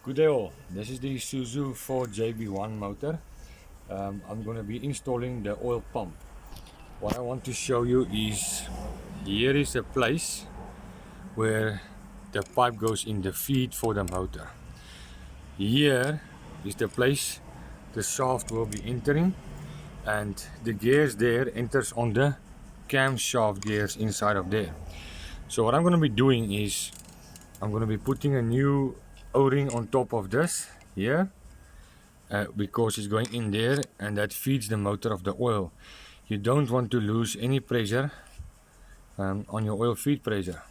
Good day all, this is the Isuzu 4JB1 motor. I'm going to be installing the oil pump. What I want to show you is, here is a place where the pipe goes in the feed for the motor. Here is the place the shaft will be entering, and the gears there enters on the camshaft gears inside of there. So what I'm going to be doing is I'm going to be putting a new O-ring on top of this here, because it's going in there and that feeds the motor of the oil. You don't want to lose any pressure on your oil feed pressure.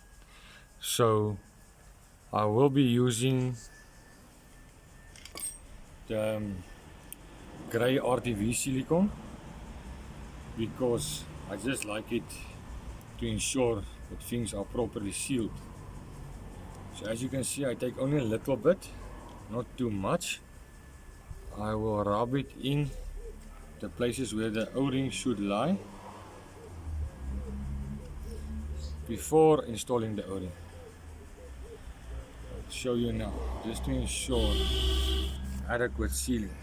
So I will be using the grey RTV silicone because I just like it to ensure that things are properly sealed. So as you can see, I take only a little bit, not too much. I will rub it in the places where the O-ring should lie before installing the O-ring. I'll show you now, just to ensure adequate sealing.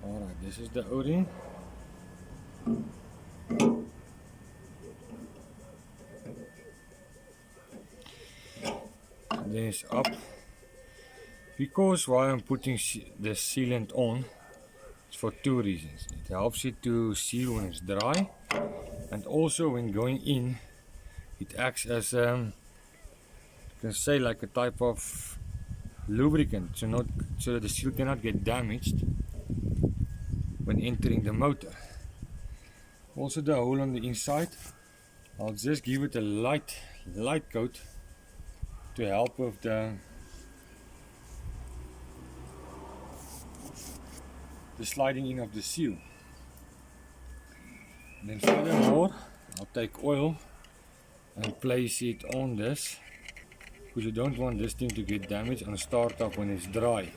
Alright, this is the O-ring. Then it's up. Because why I'm putting the sealant on, it's for two reasons. It helps it to seal when it's dry, and also when going in, it acts as you can say like a type of lubricant, so that the seal cannot get damaged when entering the motor. Also the hole on the inside, I'll just give it a light coat to help with the sliding in of the seal. And then furthermore, I'll take oil and place it on this, because you don't want this thing to get damaged on startup when it's dry.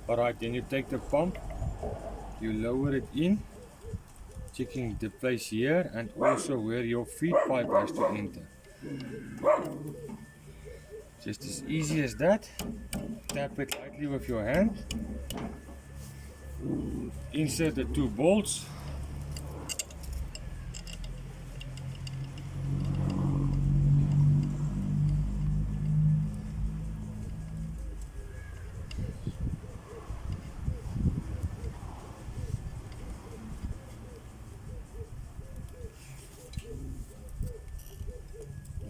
Alright, then you take the pump, you lower it in, checking the place here and also where your feed pipe has to enter. Just as easy as that. Tap it lightly with your hand, insert the two bolts,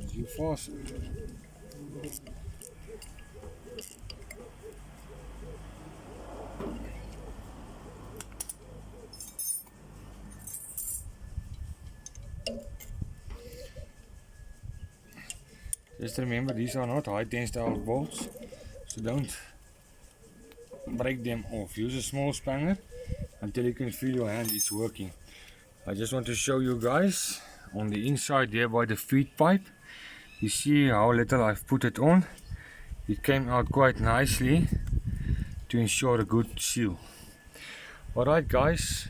as you fasten. Just remember, these are not high tension style bolts, so don't break them off. Use a small spanner until you can feel your hand is working. I just want to show you guys on the inside there by the feed pipe. You see how little I've put it on. It came out quite nicely to ensure a good seal. Alright guys,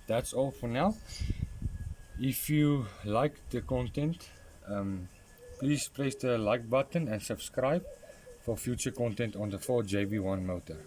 that's all for now. If you like the content, please press the like button and subscribe for future content on the 4JB1 motor.